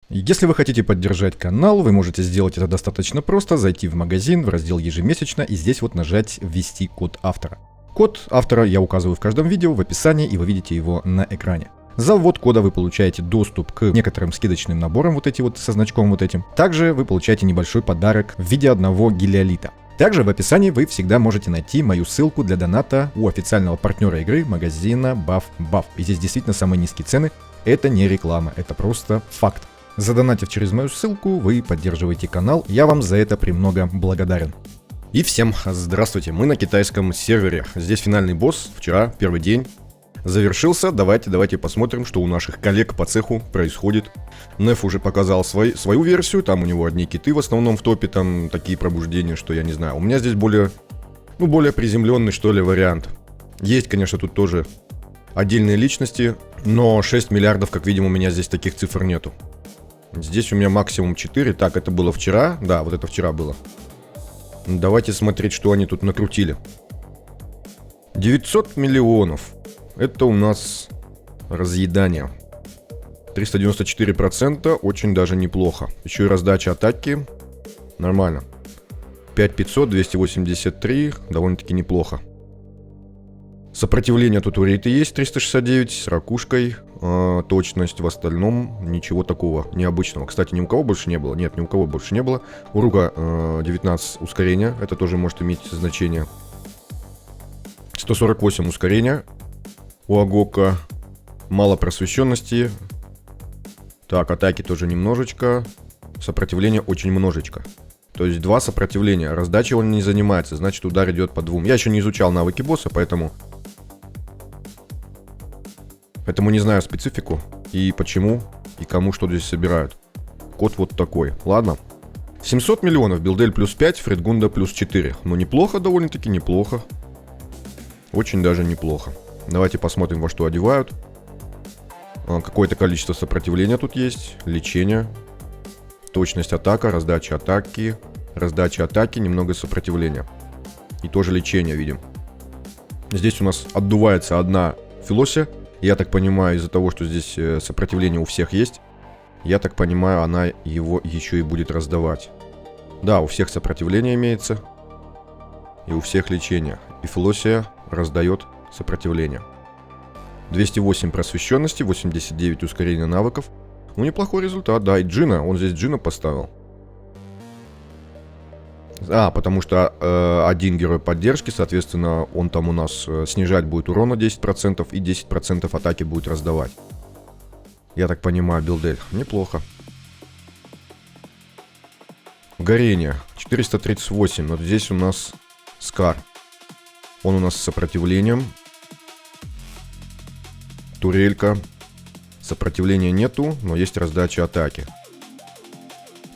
Если вы хотите поддержать канал, вы можете сделать это достаточно просто, зайти в магазин, в раздел «Ежемесячно» и здесь вот нажать «Ввести код автора». Код автора я указываю в каждом видео, в описании, и вы видите его на экране. За ввод кода вы получаете доступ к некоторым скидочным наборам, вот эти вот со значком вот этим. Также вы получаете небольшой подарок в виде одного гелиолита. Также в описании вы всегда можете найти мою ссылку для доната у официального партнера игры магазина BuffBuff. И здесь действительно самые низкие цены. Это не реклама, это просто факт. Задонатив через мою ссылку, вы поддерживаете канал, я вам за это премного благодарен. И всем здравствуйте, мы на китайском сервере. Здесь финальный босс, вчера, первый день, завершился. Давайте посмотрим, что у наших коллег по цеху происходит. Неф уже показал свою версию, там у него одни киты в основном в топе, там такие пробуждения, что я не знаю. У меня здесь более приземленный, что ли, вариант. Есть, конечно, тут тоже отдельные личности, но 6 миллиардов, как видим, у меня здесь таких цифр нету. Здесь у меня максимум 4. Так, это было вчера. Да, вот это вчера было. Давайте смотреть, что они тут накрутили. 900 миллионов. Это у нас разъедание. 394%. Очень даже неплохо. Еще и раздача атаки. Нормально. 5500, 283. Довольно-таки неплохо. Сопротивление тут у рейта есть 369 с ракушкой. Точность в остальном ничего такого необычного. Кстати, ни у кого больше не было. Нет, ни у кого больше не было. У Рука 19 ускорения. Это тоже может иметь значение. 148 ускорения. У Агока мало просвещенности. Так, атаки тоже немножечко. Сопротивление очень множечко. То есть 2 сопротивления. Раздачи он не занимается. Значит, удар идет по 2. Я еще не изучал навыки босса, поэтому не знаю специфику и почему, и кому что здесь собирают. Код вот такой. Ладно. 700 миллионов. Билдель плюс 5, Фредгунда плюс 4. Ну, неплохо, довольно-таки неплохо. Очень даже неплохо. Давайте посмотрим, во что одевают. Какое-то количество сопротивления тут есть. Лечение. Точность атака, раздача атаки. Раздача атаки, немного сопротивления. И тоже лечение видим. Здесь у нас отдувается одна Филосия. Я так понимаю, из-за того, что здесь сопротивление у всех есть, я так понимаю, она его еще и будет раздавать. Да, у всех сопротивление имеется. И у всех лечение. И Филосия раздает сопротивление. 208 просвещенности, 89 ускорения навыков. Ну, неплохой результат, да. И Джина, он здесь Джина поставил. Потому что один герой поддержки, соответственно, он там у нас снижать будет урон на 10% и 10% атаки будет раздавать. Я так понимаю, билдель. Неплохо. Горение. 438. Вот здесь у нас Скар. Он у нас с сопротивлением. Турелька. Сопротивления нету, но есть раздача атаки.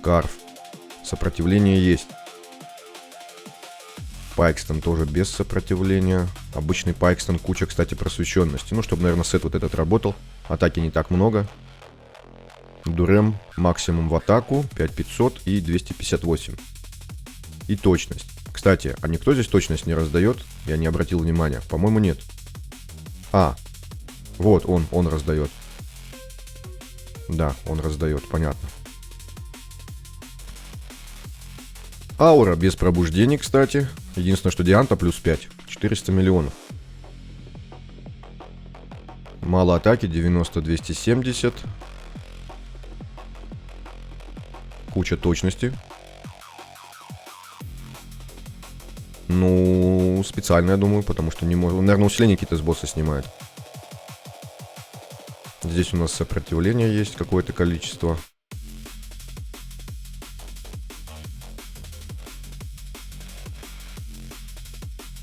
Карф. Сопротивление есть. Пайкстон тоже без сопротивления. Обычный Пайкстон, куча, кстати, просвещенности. Ну, чтобы, наверное, сет вот этот работал. Атаки не так много. Дурем максимум в атаку 5500 и 258. И точность. Кстати, а никто здесь точность не раздает? Я не обратил внимания. По-моему, нет. Вот он раздает. Да, он раздает, понятно. Аура без пробуждений, кстати. Единственное, что Дианта плюс 5. 400 миллионов. Мало атаки, 90-270. Куча точности. Ну, специально, я думаю, потому что не может... Наверное, усиление какие-то с босса снимает. Здесь у нас сопротивление есть какое-то количество.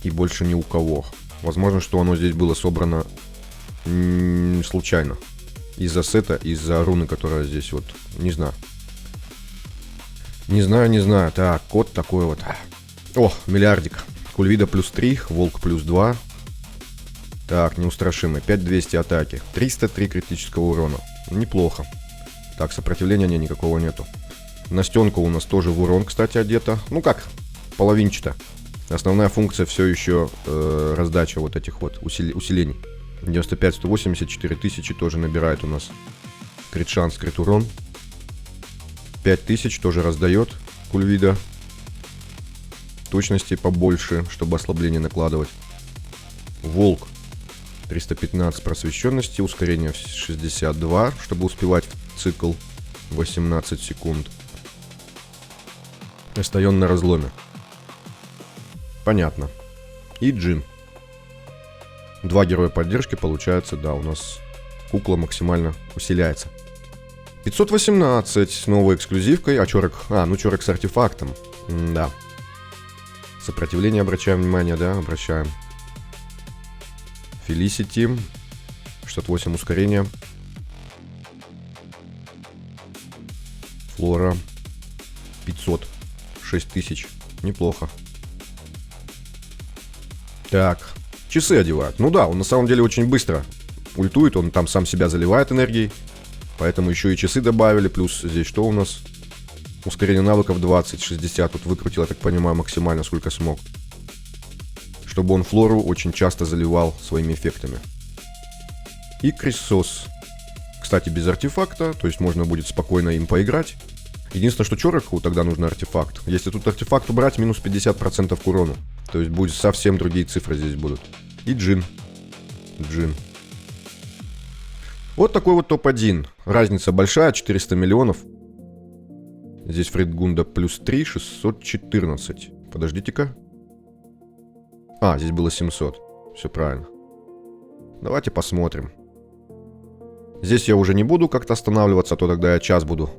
И больше ни у кого. Возможно, что оно здесь было собрано случайно. Из-за сета, из-за руны, которая здесь вот... Не знаю. Не знаю. Так, код такой вот. О, миллиардик. Кульвида плюс 3, Волк плюс 2. Так, неустрашимый. 5200 атаки. 303 критического урона. Неплохо. Так, сопротивления никакого нету. Настенка у нас тоже в урон, кстати, одета. Ну как, половинчато. Основная функция все еще раздача вот этих вот усилений. 95, 180, 4000 тоже набирает у нас крит шанс, крит урон. 5000 тоже раздает Кульвида. Точности побольше, чтобы ослабление накладывать. Волк 315 просвещенности, ускорение в 62, чтобы успевать в цикл 18 секунд. Эстайон на разломе. Понятно. И Джин. 2 героя поддержки получается, да, у нас кукла максимально усиляется. 518 с новой эксклюзивкой, Чорок с артефактом. Да. Сопротивление обращаем внимание, да, обращаем. Фелисити. 68 ускорения. Флора. 500. 6000. Неплохо. Так. Часы одевают. Ну да, он на самом деле очень быстро ультует. Он там сам себя заливает энергией. Поэтому еще и часы добавили. Плюс здесь что у нас? Ускорение навыков 20, 60. Тут выкрутил, я так понимаю, максимально сколько смог. Чтобы он Флору очень часто заливал своими эффектами. И Крисос. Кстати, без артефакта. То есть можно будет спокойно им поиграть. Единственное, что Чороку тогда нужен артефакт. Если тут артефакт убрать, минус 50% к урону. То есть будет совсем другие цифры здесь будут. И Джин. Вот такой вот топ-1. Разница большая, 400 миллионов. Здесь Фридгунда плюс 3, 614. Подождите-ка. Здесь было 700. Все правильно. Давайте посмотрим. Здесь я уже не буду как-то останавливаться, а то тогда я час буду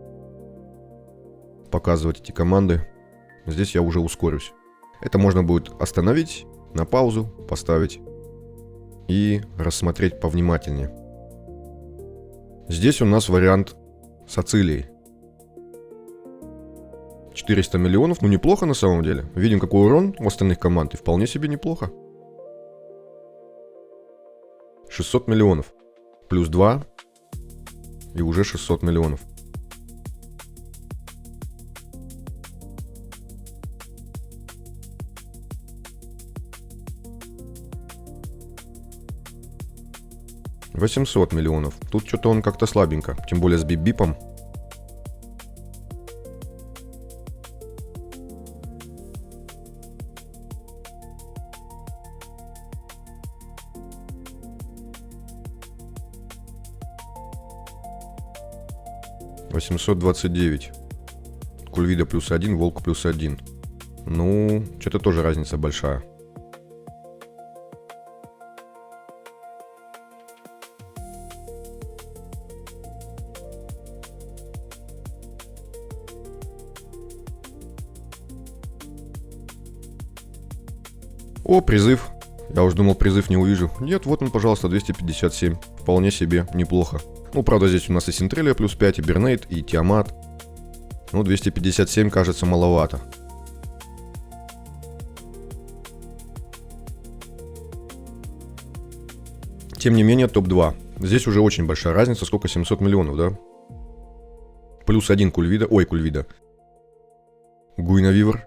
показывать эти команды. Здесь я уже ускорюсь. Это можно будет остановить, на паузу поставить и рассмотреть повнимательнее. Здесь у нас вариант с Ацилией. 400 миллионов, ну неплохо на самом деле. Видим, какой урон у остальных команд, и вполне себе неплохо. 600 миллионов. Плюс 2. И уже 600 миллионов. $800 миллионов. Тут что-то он как-то слабенько. Тем более с бип-бипом. $829. Кульвида плюс 1, Волк плюс 1. Ну, что-то тоже разница большая. О, призыв. Я уже думал, призыв не увижу. Нет, вот он, пожалуйста, 257. Вполне себе неплохо. Ну, правда, здесь у нас и Синтрелия плюс 5, и Бернейт, и Тиамат. Ну, 257 кажется маловато. Тем не менее, топ-2. Здесь уже очень большая разница. Сколько? 700 миллионов, да? Плюс 1 Кульвида. Ой, Кульвида. Гуинавивр.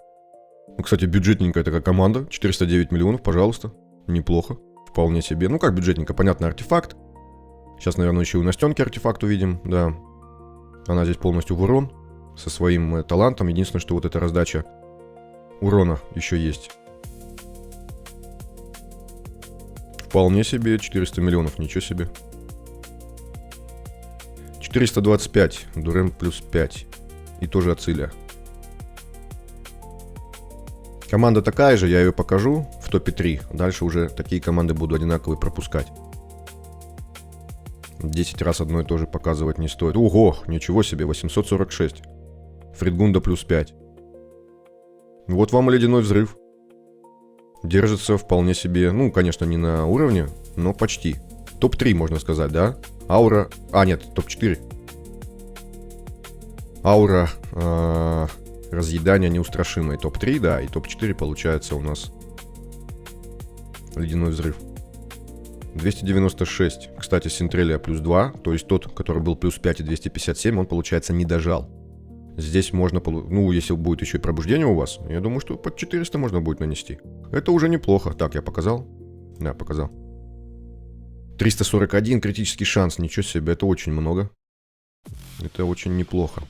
Ну, кстати, бюджетненькая такая команда. 409 миллионов, пожалуйста. Неплохо. Вполне себе. Ну, как бюджетненько? Понятно, артефакт. Сейчас, наверное, еще и у Настенки артефакт увидим. Да. Она здесь полностью в урон. Со своим талантом. Единственное, что вот эта раздача урона еще есть. Вполне себе. 400 миллионов. Ничего себе. 425. Дурем плюс 5. И тоже Ацилия. Команда такая же, я ее покажу в топе 3. Дальше уже такие команды буду одинаковые пропускать. 10 раз одно и то же показывать не стоит. Ого, ничего себе, 846. Фридгунда плюс 5. Вот вам и ледяной взрыв. Держится вполне себе, ну, конечно, не на уровне, но почти. Топ-3, можно сказать, да? Аура... нет, топ-4. Аура... разъедание неустрашимое. Топ-3, да, и топ-4 получается у нас ледяной взрыв. 296. Кстати, Синтрелия плюс 2, то есть тот, который был плюс 5 и 257, он, получается, не дожал. Здесь можно, ну, если будет еще и пробуждение у вас, я думаю, что под 400 можно будет нанести. Это уже неплохо. Так, я показал? Да, показал. 341 критический шанс, ничего себе, это очень много. Это очень неплохо.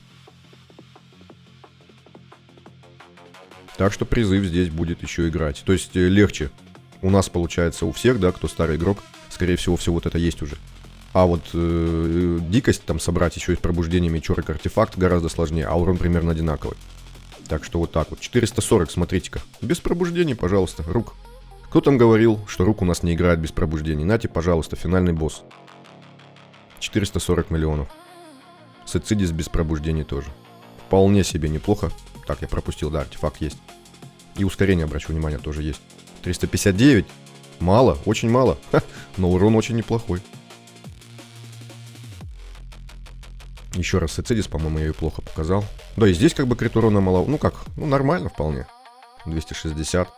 Так что призыв здесь будет еще играть. То есть легче. У нас получается у всех, да, кто старый игрок, скорее всего, все вот это есть уже. А вот дикость там собрать еще и с пробуждением Мечорик артефакт гораздо сложнее, а урон примерно одинаковый. Так что вот так вот. 440, смотрите-ка. Без пробуждений, пожалуйста, рук. Кто там говорил, что рук у нас не играет без пробуждений? Нате, пожалуйста, финальный босс. 440 миллионов. Сецидис без пробуждений тоже. Вполне себе неплохо. Так, я пропустил, да, артефакт есть. И ускорение, обращу внимание, тоже есть. 359. Мало, очень мало. Ха, но урон очень неплохой. Еще раз Сецидис, по-моему, я ее плохо показал. Да, и здесь как бы крит урона мало. Ну как, ну нормально вполне. 260.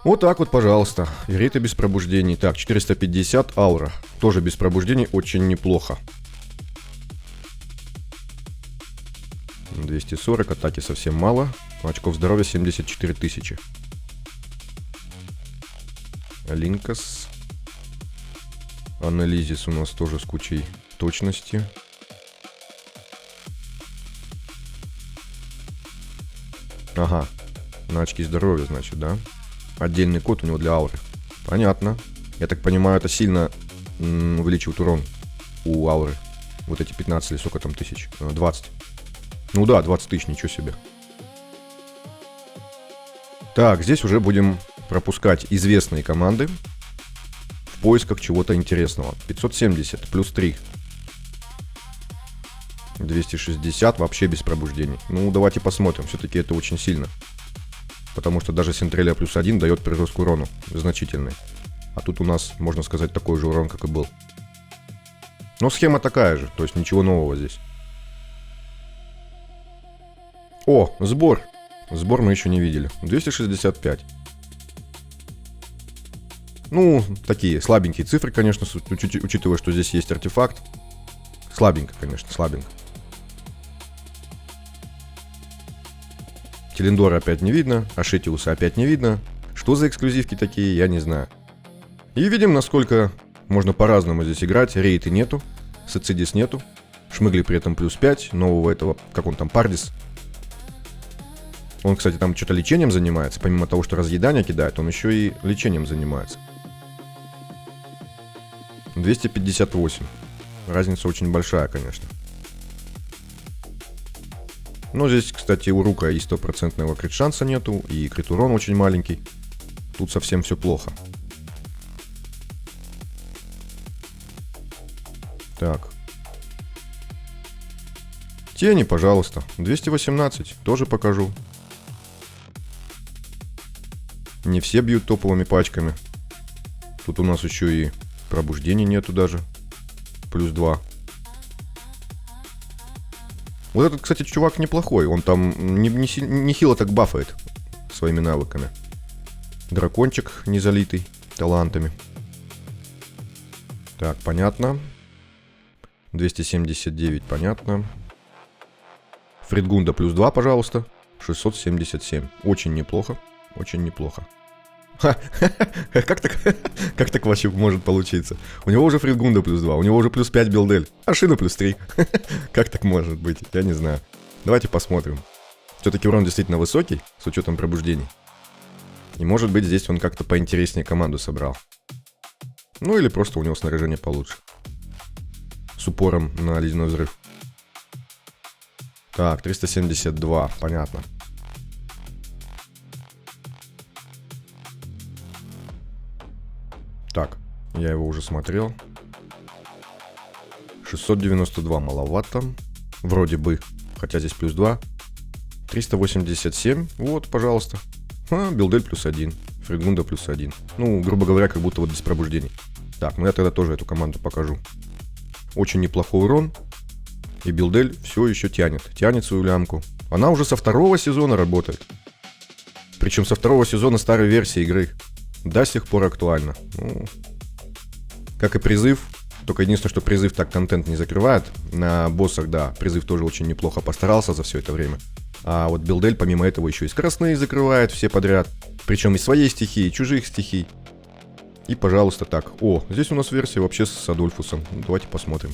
Вот так вот, пожалуйста. Верита без пробуждений. Так, 450 аура. Тоже без пробуждений, очень неплохо. 240, атаки совсем мало. Очков здоровья 74 тысячи. Линкас. Анализис у нас тоже с кучей точности. Ага, на очки здоровья, значит, да? Отдельный код у него для ауры. Понятно. Я так понимаю, это сильно увеличивает урон у ауры. Вот эти 15 или сколько там тысяч? 20. Ну да, 20 тысяч, ничего себе. Так, здесь уже будем пропускать известные команды в поисках чего-то интересного. 570 плюс 3. 260 вообще без пробуждений. Ну, давайте посмотрим. Все-таки это очень сильно. Потому что даже Сентрелия плюс 1 дает прирост к урону значительный. А тут у нас, можно сказать, такой же урон, как и был. Но схема такая же, то есть ничего нового здесь. О, сбор. Сбор мы еще не видели. 265. Ну, такие слабенькие цифры, конечно, учитывая, что здесь есть артефакт. Слабенько, конечно, слабенько. Телендора опять не видно, Ашетиуса опять не видно. Что за эксклюзивки такие, я не знаю. И видим, насколько можно по-разному здесь играть. Рейты нету, Сецидис нету. Шмыгли при этом плюс 5, нового этого, как он там, Пардис. Он, кстати, там что-то лечением занимается. Помимо того, что разъедание кидает, он еще и лечением занимается. 258. Разница очень большая, конечно. Но здесь, кстати, у Рука и 100% крит шанса нету, и крит урон очень маленький. Тут совсем все плохо. Так. Тени, пожалуйста. 218. Тоже покажу. Не все бьют топовыми пачками. Тут у нас еще и пробуждений нету даже. Плюс 2. Вот этот, кстати, чувак неплохой. Он там не хило так бафает своими навыками. Дракончик не залитый талантами. Так, понятно. 279, понятно. Фридгунда плюс 2, пожалуйста. 677. Очень неплохо. Очень неплохо. Как так вообще может получиться? У него уже Фридгунда плюс 2, у него уже плюс 5 билдель, а Шина плюс 3. Как так может быть? Я не знаю. Давайте посмотрим. Все-таки урон действительно высокий, с учетом пробуждений. И может быть здесь он как-то поинтереснее команду собрал. Ну или просто у него снаряжение получше. С упором на ледяной взрыв. Так, 372, понятно. Так, я его уже смотрел. 692 маловато. Вроде бы. Хотя здесь плюс 2. 387. Вот, пожалуйста. Билдель плюс 1. Фридгунда плюс 1. Ну, грубо говоря, как будто вот без пробуждений. Так, ну я тогда тоже эту команду покажу. Очень неплохой урон. И Билдель все еще тянет. Тянет свою лямку. Она уже со 2-го сезона работает. Причем со 2-го сезона старой версии игры. До сих пор актуально. Ну, как и призыв. Только единственное, что призыв так контент не закрывает. На боссах, да, призыв тоже очень неплохо постарался за все это время. А вот Билдель, помимо этого, еще и скоростные закрывает все подряд. Причем и своей стихии, и чужих стихий. И, пожалуйста, так. О, здесь у нас версия вообще с Адольфусом. Давайте посмотрим.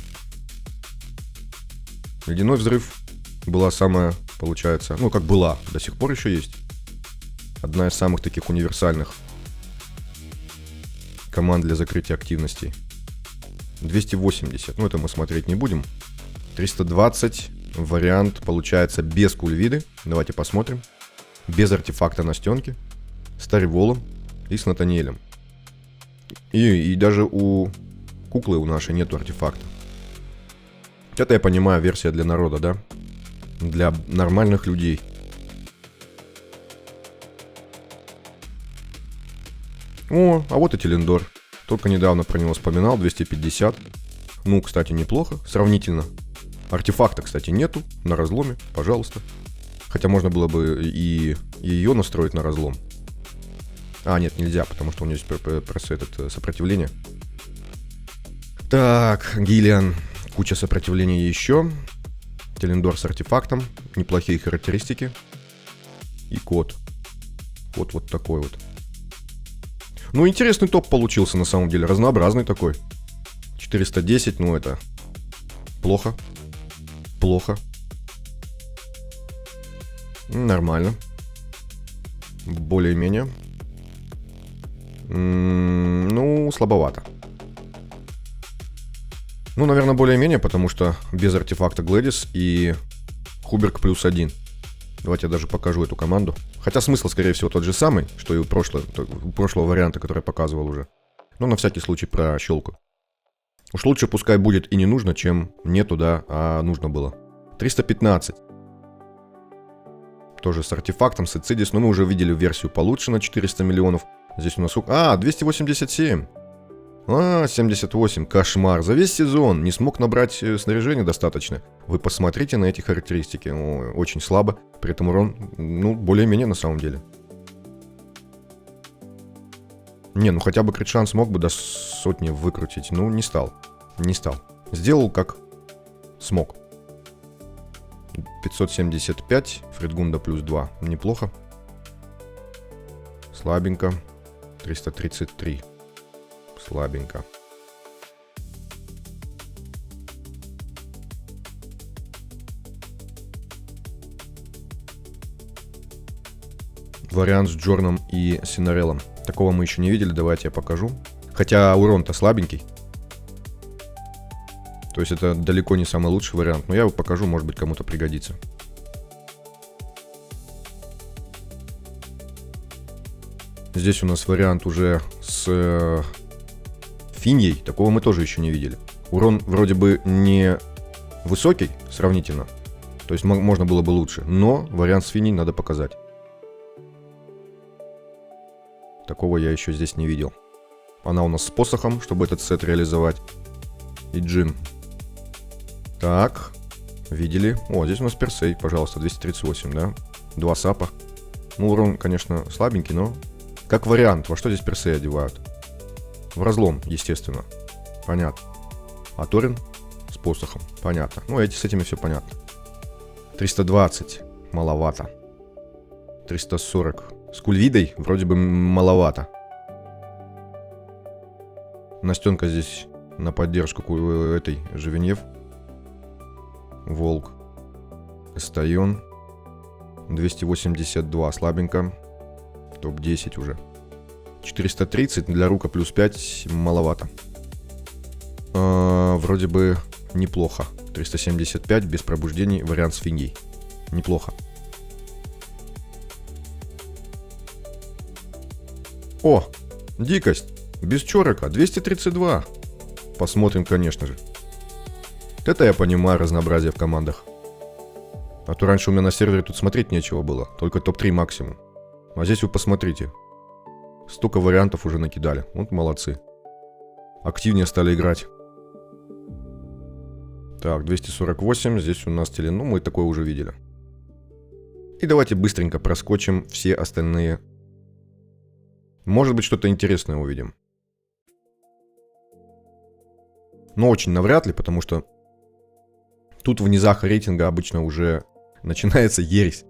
Ледяной взрыв была самая, получается... Ну, как была, до сих пор еще есть. Одна из самых таких универсальных команд для закрытия активностей. 280, ну это мы смотреть не будем. 320, вариант получается без кульвиды. Давайте посмотрим. Без артефакта на стенке, с Тариволом и с Натаниэлем. И даже у куклы у нашей нету артефакта. Это, я понимаю, версия для народа, да? Для нормальных людей. О, а вот и Телендор. Только недавно про него вспоминал, 250. Ну, кстати, неплохо, сравнительно. Артефакта, кстати, нету, на разломе, пожалуйста. Хотя можно было бы и ее настроить на разлом. А, нет, нельзя, потому что у нее есть просто сопротивление. Так, Гиллиан, куча сопротивления еще. Телендор с артефактом, неплохие характеристики. И кот. Кот вот такой вот. Ну, интересный топ получился, на самом деле, разнообразный такой. 410, ну это плохо. Плохо. Нормально. Более-менее. Ну, слабовато. Ну, наверное, более-менее, потому что без артефакта Глэдис и Хуберг +1. Давайте я даже покажу эту команду. Хотя смысл, скорее всего, тот же самый, что и у прошлого варианта, который я показывал уже. Но на всякий случай прощелкаю. Уж лучше пускай будет и не нужно, чем нету, да, а нужно было. 315. Тоже с артефактом, с Эцидис, но мы уже видели версию получше на 400 миллионов. Здесь у нас... 287. 78. Кошмар. За весь сезон не смог набрать снаряжение достаточно. Вы посмотрите на эти характеристики. Очень слабо. При этом урон, ну, более-менее на самом деле. Не, ну хотя бы крит-шанс смог бы до сотни выкрутить. Ну, не стал. Не стал. Сделал как смог. 575. Фредгунда +2. Неплохо. Слабенько. 333. Слабенько. Вариант с Джорном и Синареллом. Такого мы еще не видели, давайте я покажу. Хотя урон-то слабенький. То есть это далеко не самый лучший вариант. Но я его покажу, может быть, кому-то пригодится. Здесь у нас вариант уже с Финьей. Такого мы тоже еще не видели. Урон вроде бы не высокий сравнительно. То есть можно было бы лучше. Но вариант с Финьей надо показать. Такого я еще здесь не видел. Она у нас с посохом, чтобы этот сет реализовать. И Джин. Так. Видели. О, здесь у нас Персей, пожалуйста, 238, да? 2 сапа. Ну, урон, конечно, слабенький, но... Как вариант, во что здесь Персей одевают? В разлом, естественно. Понятно. А Торин с посохом. Понятно. Ну, с этими все понятно. 320. Маловато. 340. С Кульвидой вроде бы маловато. Настенка здесь на поддержку этой Живеньев. Волк. Эстайон. 282. Слабенько. Топ-10 уже. 430 для рука +5 маловато. Вроде бы неплохо. 375 без пробуждений. Вариант с Финьей. Неплохо. О, дикость. Без чорока. 232. Посмотрим, конечно же. Это я понимаю разнообразие в командах. А то раньше у меня на сервере тут смотреть нечего было. Только топ-3 максимум. А здесь вы посмотрите. Столько вариантов уже накидали. Вот молодцы. Активнее стали играть. Так, 248. Здесь у нас Телен. Ну, мы такое уже видели. И давайте быстренько проскочим все остальные. Может быть, что-то интересное увидим. Но очень навряд ли, потому что тут в низах рейтинга обычно уже начинается ересь.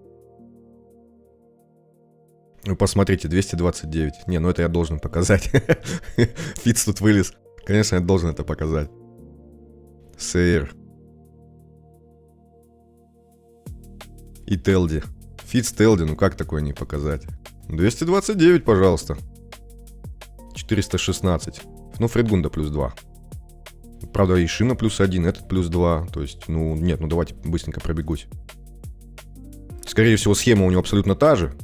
Вы посмотрите, 229. Не, ну это я должен показать. Фитц тут вылез. Конечно, я должен это показать. Сейр. И Телди. Фитц Телди, ну как такое не показать? 229, пожалуйста. 416. Ну, Фредгунда плюс 2. Правда, и Шина плюс 1, этот плюс 2. То есть, ну, нет, ну давайте быстренько пробегусь. Скорее всего, схема у него абсолютно та же.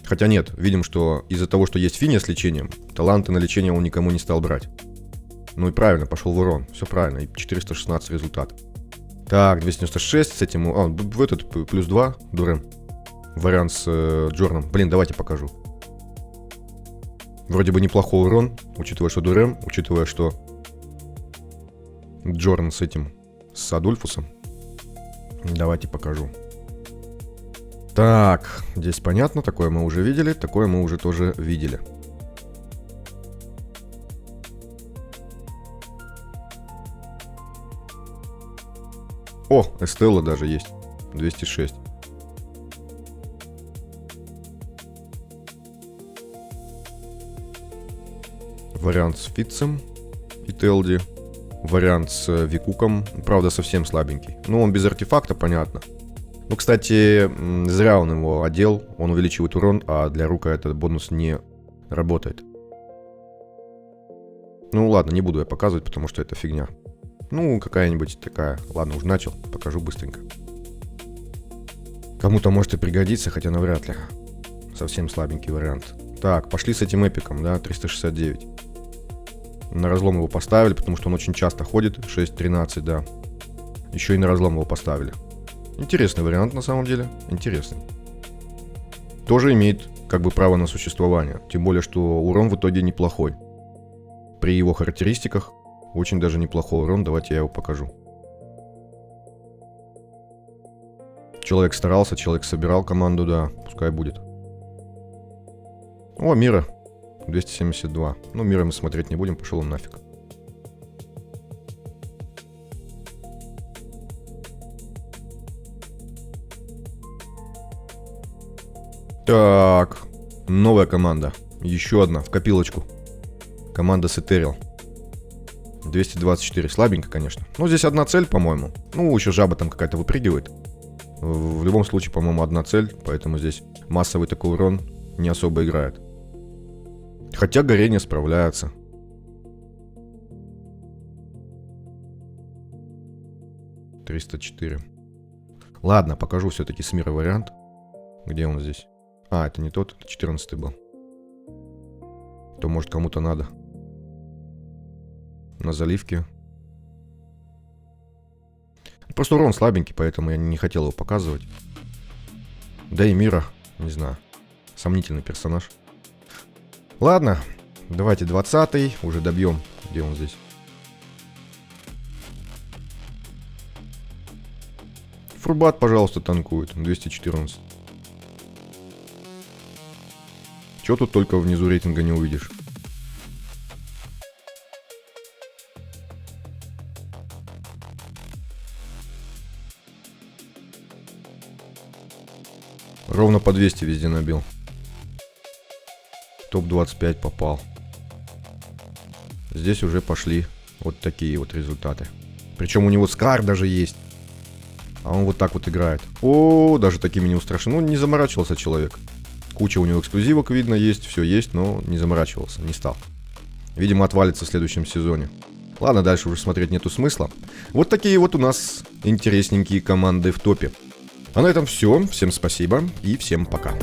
Хотя нет, видим, что из-за того, что есть Финия с лечением, таланты на лечение он никому не стал брать. Ну и правильно, пошел в урон. Все правильно, и 416 результат. Так, 296 с этим... в этот плюс 2, Дурем. Вариант с Джорном. Блин, давайте покажу. Вроде бы неплохой урон, учитывая, что Дурем, учитывая, что Джорн с этим, с Адольфусом. Давайте покажу. Так, здесь понятно, такое мы уже видели, такое мы уже тоже видели. О, Эстелла даже есть, 206. Вариант с Фитцем и Телди. Вариант с Викуком, правда, совсем слабенький. Ну, он без артефакта, понятно. Ну, кстати, зря он его одел. Он увеличивает урон, а для рука этот бонус не работает. Ну, ладно, не буду я показывать, потому что это фигня. Ну, какая-нибудь такая. Ладно, уже начал, покажу быстренько. Кому-то может и пригодится, хотя навряд ли. Совсем слабенький вариант. Так, пошли с этим эпиком, да, 369. На разлом его поставили, потому что он очень часто ходит. 6-13, да. Еще и на разлом его поставили. Интересный вариант, на самом деле. Интересный. Тоже имеет, как бы, право на существование. Тем более, что урон в итоге неплохой. При его характеристиках очень даже неплохой урон. Давайте я его покажу. Человек старался, человек собирал команду, да. Пускай будет. О, Мира. 272. Ну, Мира мы смотреть не будем, пошел он нафиг. Так, новая команда. Еще одна, в копилочку. Команда с Этериал. 224, слабенько, конечно. Ну, здесь одна цель, по-моему. Ну, еще жаба там какая-то выпрыгивает. В любом случае, по-моему, одна цель. Поэтому здесь массовый такой урон не особо играет. Хотя горение справляется. $304. Ладно, покажу все-таки с Мира вариант. Где он здесь? А, это не тот, это 14 был. То, может, кому-то надо. На заливке. Просто урон слабенький, поэтому я не хотел его показывать. Да и Мира, не знаю. Сомнительный персонаж. Ладно, давайте 20-й, уже добьем. Где он здесь? Фурбат, пожалуйста, танкует. 214. Чё тут только внизу рейтинга не увидишь? Ровно по 200 везде набил. Топ-25 попал. Здесь уже пошли вот такие вот результаты. Причем у него Скар даже есть. А он вот так вот играет. О, даже такими не устрашен. Ну, не заморачивался человек. Куча у него эксклюзивок, видно, есть. Все есть, но не заморачивался, не стал. Видимо, отвалится в следующем сезоне. Ладно, дальше уже смотреть нету смысла. Вот такие вот у нас интересненькие команды в топе. А на этом все. Всем спасибо и всем пока.